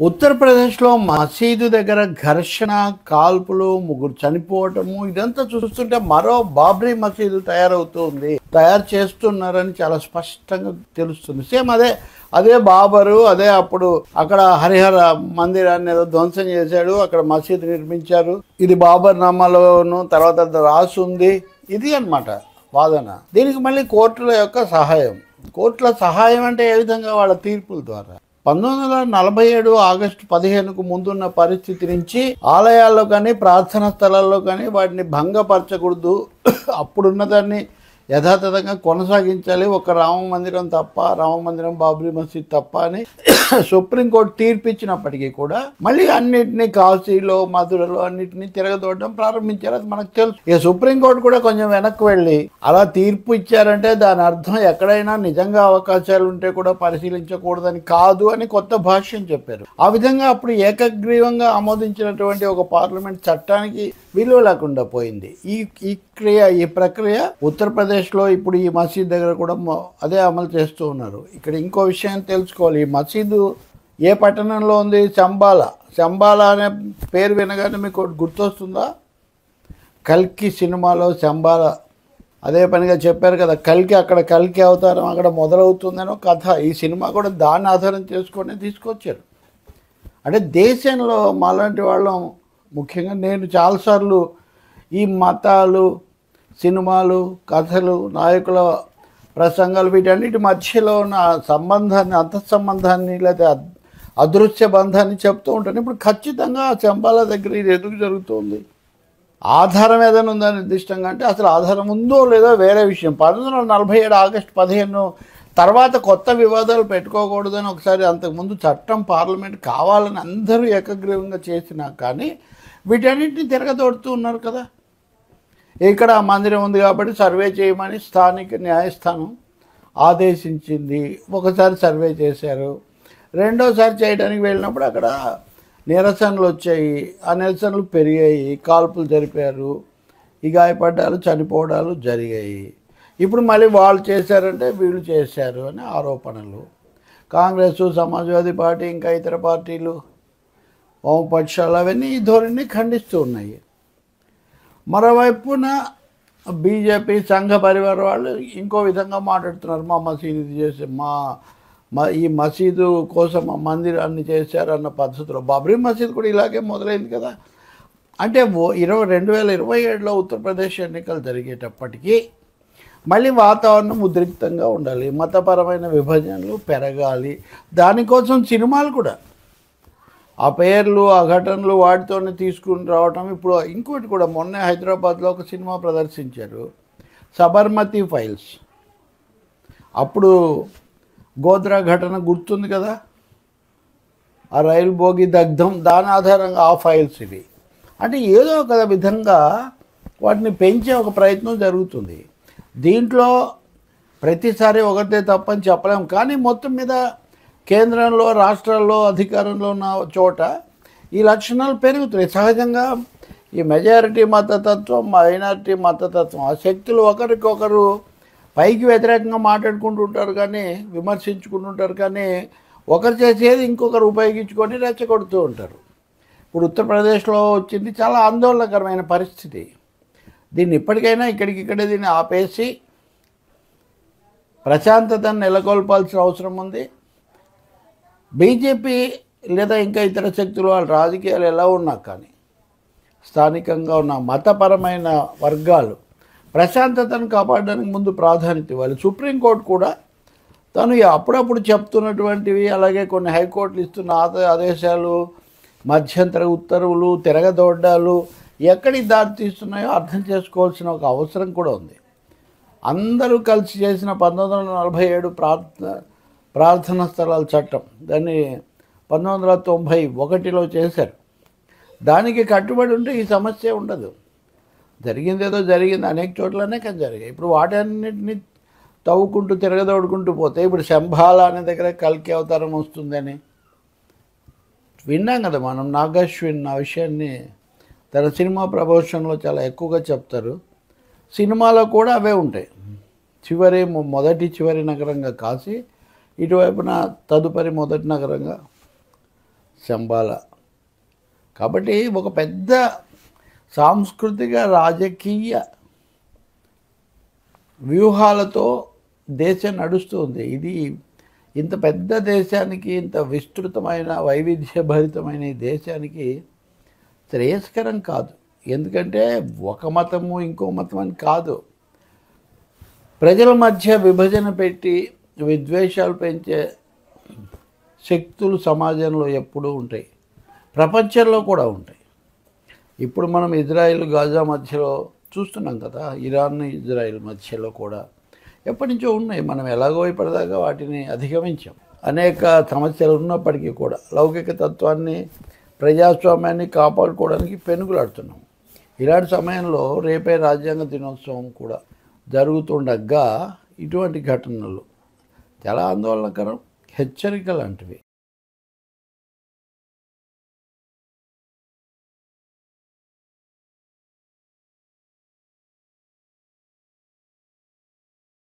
ఉత్తరప్రదేశ్లో మసీదు దగ్గర ఘర్షణ, కాల్పులు, ముగ్గురు చనిపోవటము ఇదంతా చూస్తుంటే మరో బాబ్రీ మసీదు తయారవుతుంది, తయారు చేస్తున్నారని చాలా స్పష్టంగా తెలుస్తుంది. సేమ్ అదే బాబరు, అదే అప్పుడు అక్కడ హరిహర మందిరాన్ని ఏదో ధ్వంసం చేశాడు, అక్కడ మసీదు నిర్మించారు, ఇది బాబర్ నామాలోను తర్వాత రాసుంది, ఇది అన్నమాట వాదన. దీనికి మళ్ళీ కోర్టుల యొక్క సహాయం. కోర్టుల సహాయం అంటే ఏ విధంగా? వాళ్ళ తీర్పుల ద్వారా. 1947 ఆగస్టు 15కు ముందున్న పరిస్థితి నుంచి ఆలయాల్లో కానీ ప్రార్థనా స్థలాల్లో కానీ వాటిని భంగపరచకూడదు, అప్పుడున్నదాన్ని యథాతథంగా కొనసాగించాలి, ఒక రామ మందిరం తప్ప, రామ మందిరం బాబ్రీ మసీద్ తప్ప అని సుప్రీంకోర్టు తీర్పు ఇచ్చినప్పటికీ కూడా మళ్ళీ అన్నిటినీ కాశీలో మధురలో అన్నిటినీ తిరగదోడడం ప్రారంభించారు. అది మనకు తెలుసు. ఇక సుప్రీంకోర్టు కూడా కొంచెం వెనక్కి వెళ్ళి అలా తీర్పు ఇచ్చారంటే దాని అర్థం ఎక్కడైనా నిజంగా అవకాశాలు ఉంటే కూడా పరిశీలించకూడదని కాదు అని కొత్త భాష్యం చెప్పారు. ఆ విధంగా అప్పుడు ఏకగ్రీవంగా ఆమోదించినటువంటి ఒక పార్లమెంట్ చట్టానికి విలువ లేకుండా పోయింది. ఈ ప్రక్రియ ఉత్తరప్రదేశ్లో ఇప్పుడు ఈ మసీద్ దగ్గర కూడా అదే అమలు చేస్తూ ఉన్నారు. ఇక్కడ ఇంకో విషయం తెలుసుకోవాలి. ఈ మసీదు ఏ పట్టణంలో ఉంది? శంబాలా అనే పేరు వినగానే మీకు గుర్తొస్తుందా? కల్కి సినిమాలో శంబాలా అదే పనిగా చెప్పారు కదా, అక్కడ కల్కి అవతారం అక్కడ మొదలవుతుందనో కథ. ఈ సినిమా కూడా దాన్ని ఆధారం చేసుకొని తీసుకొచ్చారు. అంటే దేశంలో మాలాంటి వాళ్ళం, ముఖ్యంగా నేను చాలాసార్లు ఈ మతాలు, సినిమాలు, కథలు, నాయకుల ప్రసంగాలు వీటన్నిటి మధ్యలో ఉన్న సంబంధాన్ని, అంతఃసంబంధాన్ని లేదా అదృశ్య బంధాన్ని చెప్తూ ఉంటాను. ఇప్పుడు ఖచ్చితంగా శంబాలా దగ్గర ఇది ఎందుకు జరుగుతుంది? ఆధారం ఏదైనా ఉందా నిర్దిష్టంగా అంటే అసలు ఆధారం ఉందో లేదో వేరే విషయం. 1947 ఆగస్టు 15 తర్వాత కొత్త వివాదాలు పెట్టుకోకూడదని ఒకసారి, అంతకుముందు చట్టం పార్లమెంట్ కావాలని అందరూ ఏకగ్రీవంగా చేసినా కానీ వీటన్నిటిని తిరగదోడుతూ ఉన్నారు కదా. ఇక్కడ మందిరం ఉంది కాబట్టి సర్వే చేయమని స్థానిక న్యాయస్థానం ఆదేశించింది. ఒకసారి సర్వే చేశారు, రెండోసారి చేయడానికి వెళ్ళినప్పుడు అక్కడ నిరసనలు వచ్చాయి, ఆ నిరసనలు పెరిగాయి, కాల్పులు జరిపారు, ఈ గాయపడ్డాలు, చనిపోవడాలు జరిగాయి. ఇప్పుడు మళ్ళీ వాళ్ళు చేశారంటే వీళ్ళు చేశారు అని ఆరోపణలు. కాంగ్రెస్, సమాజ్వాదీ పార్టీ, ఇంకా ఇతర పార్టీలు, వామపక్షాలు అవన్నీ ఈ ధోరణిని ఖండిస్తూ ఉన్నాయి. మరోవైపున బీజేపీ, సంఘ పరివార వాళ్ళు ఇంకో విధంగా మాట్లాడుతున్నారు. మా మసీదు ఇది చేసి ఈ మసీదు కోసం మా మందిరాన్ని చేశారన్న పద్ధతిలో. బాబ్రీ మసీద్ కూడా ఇలాగే మొదలైంది కదా. అంటే 2027లో ఉత్తరప్రదేశ్ ఎన్నికలు జరిగేటప్పటికీ మళ్ళీ వాతావరణం ఉద్రిక్తంగా ఉండాలి, మతపరమైన విభజనలు పెరగాలి. దానికోసం సినిమాలు కూడా ఆ పేర్లు, ఆ ఘటనలు వాటితోనే తీసుకుని రావటం. ఇప్పుడు ఇంకోటి కూడా, మొన్న హైదరాబాద్లో ఒక సినిమా ప్రదర్శించారు, సబర్మతి ఫైల్స్. అప్పుడు గోద్రా ఘటన గుర్తుంది కదా, ఆ రైలు బోగి దగ్ధం, దాని ఆధారంగా ఆ ఫైల్స్ ఇవి. అంటే ఏదో ఒక విధంగా వాటిని పెంచే ఒక ప్రయత్నం జరుగుతుంది. దీంట్లో ప్రతిసారి ఒకటే తప్పని చెప్పలేము, కానీ మొత్తం మీద కేంద్రంలో, రాష్ట్రాల్లో అధికారంలో ఉన్న చోట ఈ లక్షణాలు పెరుగుతున్నాయి. సహజంగా ఈ మెజారిటీ మతతత్వం, మైనారిటీ మతతత్వం, ఆ శక్తులు ఒకరికొకరు పైకి వ్యతిరేకంగా మాట్లాడుకుంటూ ఉంటారు కానీ, విమర్శించుకుంటుంటారు కానీ, ఒకరు చేసేది ఇంకొకరు ఉపయోగించుకొని రెచ్చగొడుతూ ఉంటారు. ఇప్పుడు ఉత్తరప్రదేశ్లో వచ్చింది చాలా ఆందోళనకరమైన పరిస్థితి. దీన్ని ఇప్పటికైనా ఇక్కడికిక్కడే దీన్ని ఆపేసి ప్రశాంతతను నెలకొల్పాల్సిన అవసరం ఉంది. బీజేపీ లేదా ఇంకా ఇతర శక్తులు, వాళ్ళ రాజకీయాలు ఎలా ఉన్నా కానీ స్థానికంగా ఉన్న మతపరమైన వర్గాలు ప్రశాంతతను కాపాడడానికి ముందు ప్రాధాన్యత ఇవ్వాలి. సుప్రీంకోర్టు కూడా తను అప్పుడప్పుడు చెప్తున్నటువంటివి, అలాగే కొన్ని హైకోర్టులు ఇస్తున్న ఆదేశాలు, మధ్యంతర ఉత్తర్వులు, తిరగదోడ్డాలు ఎక్కడికి దారి తీస్తున్నాయో అర్థం చేసుకోవాల్సిన ఒక అవసరం కూడా ఉంది. అందరూ కలిసి చేసిన 1947 ప్రార్థనా స్థలాల చట్టం, దాన్ని 1991లో చేశారు. దానికి కట్టుబడి ఉంటే ఈ సమస్య ఉండదు. జరిగిందేదో జరిగింది, అనేక చోట్లనే కానీ జరిగాయి. ఇప్పుడు వాటన్నిటిని తవ్వుకుంటూ తిరగదోడుకుంటూ పోతే ఇప్పుడు శంబాలా అనే దగ్గర కల్కి అవతారం వస్తుందని విన్నాం కదా మనం. నాగశ్విన్ ఆ విషయాన్ని తన సినిమా ప్రమోషన్లో చాలా ఎక్కువగా చెప్తారు. సినిమాలో కూడా అవే ఉంటాయి. మొదటి చివరి నగరంగా కాశీ, ఇటువైపున తదుపరి మొదటి నగరంగా శంబాల. కాబట్టి ఒక పెద్ద సాంస్కృతిక రాజకీయ వ్యూహాలతో దేశం నడుస్తుంది. ఇది ఇంత పెద్ద దేశానికి, ఇంత విస్తృతమైన వైవిధ్యభరితమైన ఈ దేశానికి శ్రేయస్కరం కాదు. ఎందుకంటే ఒక మతము ఇంకో మతం అని కాదు, ప్రజల మధ్య విభజన పెట్టి విద్వేషాలు పెంచే శక్తులు సమాజంలో ఎప్పుడూ ఉంటాయి, ప్రపంచంలో కూడా ఉంటాయి. ఇప్పుడు మనం ఇజ్రాయిల్ గాజా మధ్యలో చూస్తున్నాం కదా, ఇరాన్ ఇజ్రాయిల్ మధ్యలో కూడా ఎప్పటి నుంచో ఉన్నాయి. మనం ఎలాగో ఇప్పటిదాకా వాటిని అధిగమించాం. అనేక సమస్యలు ఉన్నప్పటికీ కూడా లౌకిక తత్వాన్ని, ప్రజాస్వామ్యాన్ని కాపాడుకోవడానికి పెనుగులాడుతున్నాం. ఇలాంటి సమయంలో రేపే రాజ్యాంగ దినోత్సవం కూడా జరుగుతుండగా ఇటువంటి ఘటనలు చాలా ఆందోళనకరం, హెచ్చరిక లాంటివి.